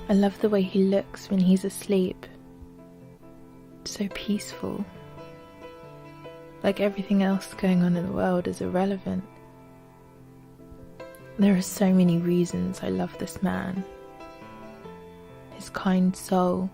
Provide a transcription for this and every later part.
I love the way he looks when he's asleep. So peaceful. Like everything else going on in the world is irrelevant. There are so many reasons I love this man. His kind soul,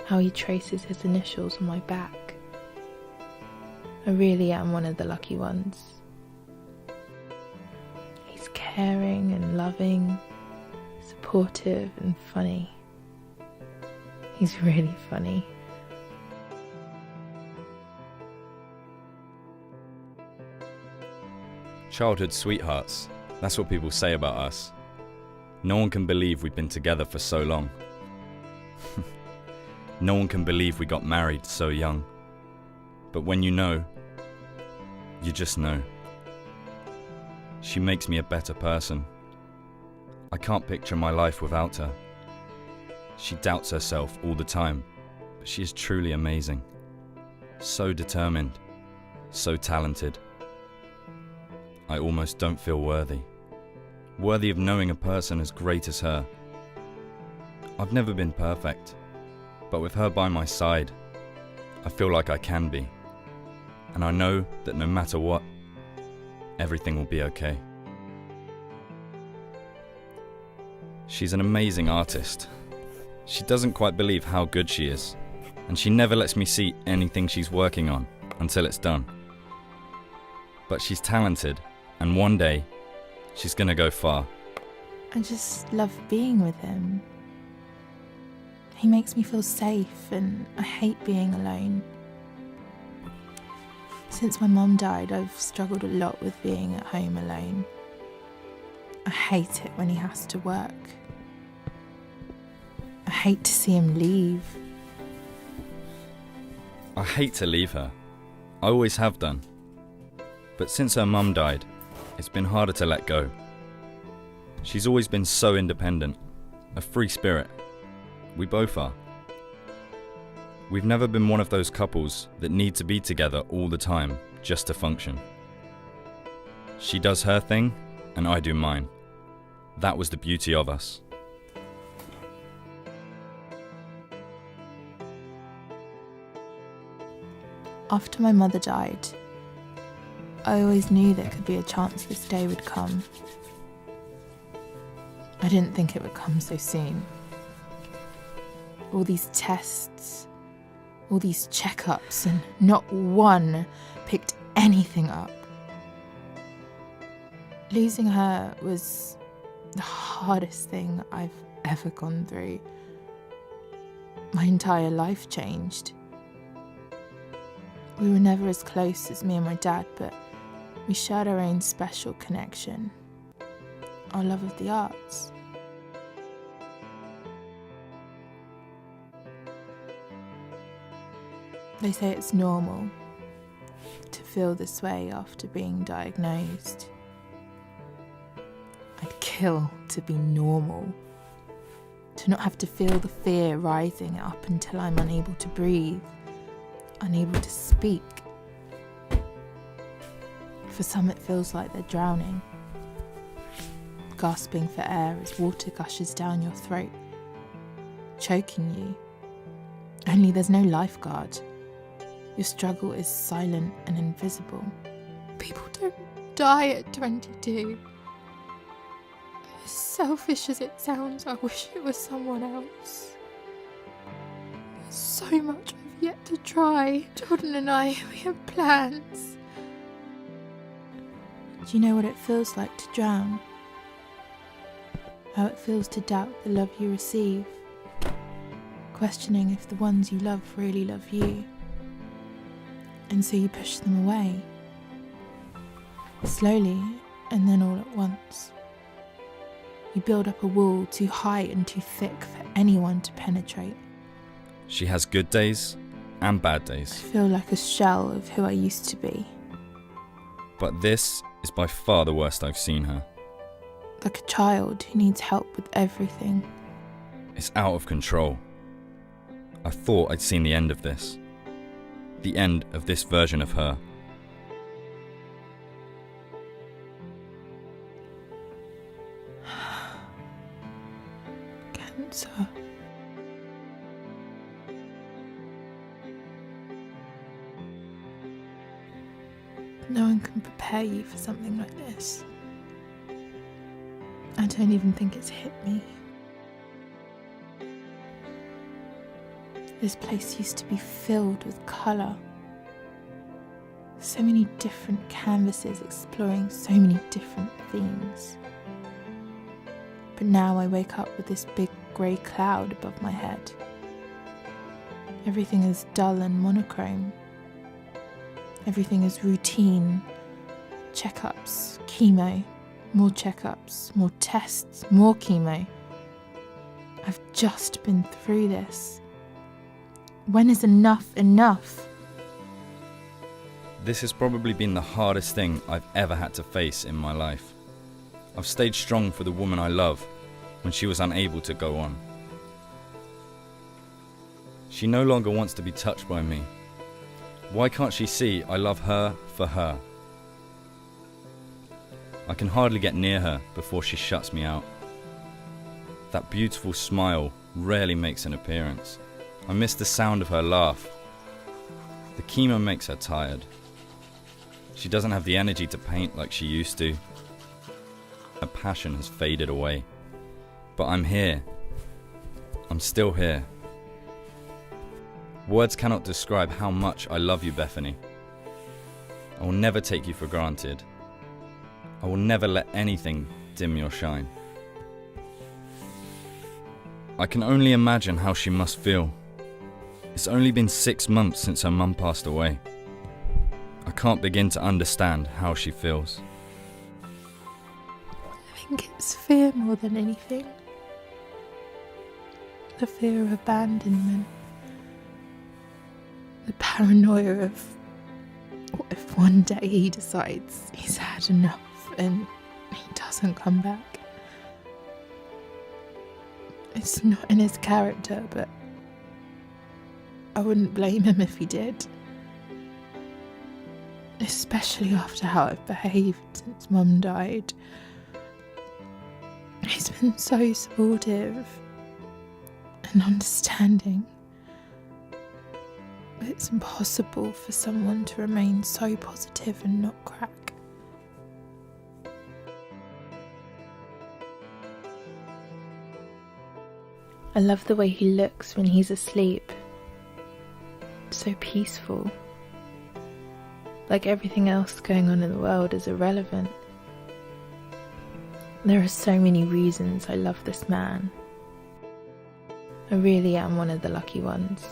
how he traces his initials on my back. I really am one of the lucky ones. He's caring and loving, supportive and funny. He's really funny. Childhood sweethearts, that's what people say about us. No one can believe we've been together for so long. No one can believe we got married so young. But when you know, you just know. She makes me a better person. I can't picture my life without her. She doubts herself all the time, but she is truly amazing. So determined, so talented. I almost don't feel worthy of knowing a person as great as her. I've never been perfect, but with her by my side, I feel like I can be. And I know that no matter what, everything will be okay. She's an amazing artist. She doesn't quite believe how good she is, and she never lets me see anything she's working on until it's done. But she's talented, and one day, she's gonna go far. I just love being with him. He makes me feel safe, and I hate being alone. Since my mum died, I've struggled a lot with being at home alone. I hate it when he has to work. I hate to see him leave. I hate to leave her. I always have done. But since her mum died, it's been harder to let go. She's always been so independent, a free spirit. We both are. We've never been one of those couples that need to be together all the time just to function. She does her thing, and I do mine. That was the beauty of us. After my mother died, I always knew there could be a chance this day would come. I didn't think it would come so soon. All these tests, all these checkups, and not one picked anything up. Losing her was the hardest thing I've ever gone through. My entire life changed. We were never as close as me and my dad, but we shared our own special connection, our love of the arts. They say it's normal to feel this way after being diagnosed. I'd kill to be normal, to not have to feel the fear rising up until I'm unable to breathe, unable to speak. For some it feels like they're drowning, gasping for air as water gushes down your throat, choking you. Only there's no lifeguard. Your struggle is silent and invisible. People don't die at 22. As selfish as it sounds, I wish it was someone else. There's so much I've yet to try. Jordan and I, we have plans. Do you know what it feels like to drown? How it feels to doubt the love you receive, questioning if the ones you love really love you. And so you push them away, slowly and then all at once. You build up a wall too high and too thick for anyone to penetrate. She has good days and bad days. I feel like a shell of who I used to be. But this is by far the worst I've seen her. Like a child who needs help with everything. It's out of control. I thought I'd seen the end of this. The end of this version of her. Can't No one can prepare you for something like this. I don't even think it's hit me. This place used to be filled with colour. So many different canvases exploring so many different themes. But now I wake up with this big grey cloud above my head. Everything is dull and monochrome. Everything is routine. Checkups, chemo, more checkups, more tests, more chemo. I've just been through this. When is enough enough? This has probably been the hardest thing I've ever had to face in my life. I've stayed strong for the woman I love when she was unable to go on. She no longer wants to be touched by me. Why can't she see I love her for her? I can hardly get near her before she shuts me out. That beautiful smile rarely makes an appearance. I miss the sound of her laugh. The chemo makes her tired. She doesn't have the energy to paint like she used to. Her passion has faded away. But I'm here. I'm still here. Words cannot describe how much I love you, Bethany. I will never take you for granted. I will never let anything dim your shine. I can only imagine how she must feel. It's only been 6 months since her mum passed away. I can't begin to understand how she feels. I think it's fear more than anything. The fear of abandonment. The paranoia of what if one day he decides he's had enough and he doesn't come back. It's not in his character, but I wouldn't blame him if he did. Especially after how I've behaved since Mum died. He's been so supportive and understanding. But it's impossible for someone to remain so positive and not crack. I love the way he looks when he's asleep. So peaceful. Like everything else going on in the world is irrelevant. There are so many reasons I love this man. I really am one of the lucky ones.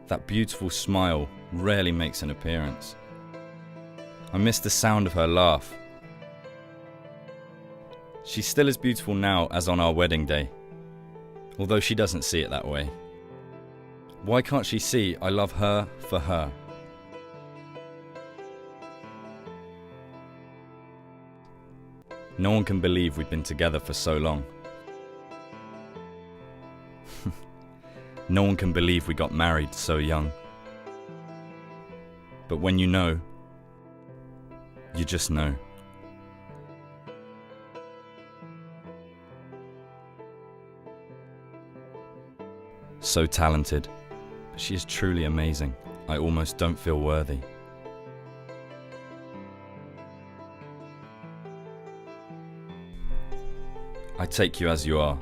That beautiful smile rarely makes an appearance. I miss the sound of her laugh. She's still as beautiful now as on our wedding day, although she doesn't see it that way. Why can't she see I love her for her? No one can believe we've been together for so long. No one can believe we got married so young. But when you know, you just know. So talented. She is truly amazing. I almost don't feel worthy. I take you as you are,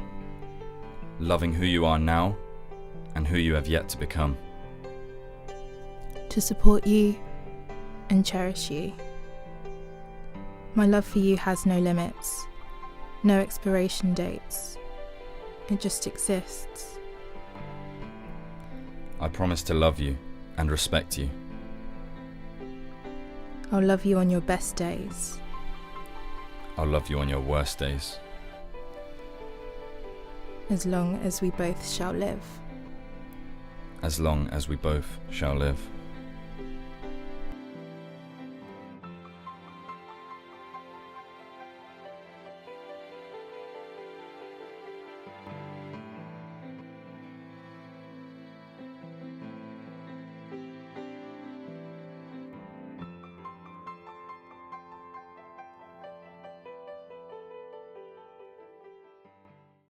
loving who you are now and who you have yet to become. To support you and cherish you. My love for you has no limits, no expiration dates. It just exists. I promise to love you and respect you. I'll love you on your best days. I'll love you on your worst days. As long as we both shall live. As long as we both shall live.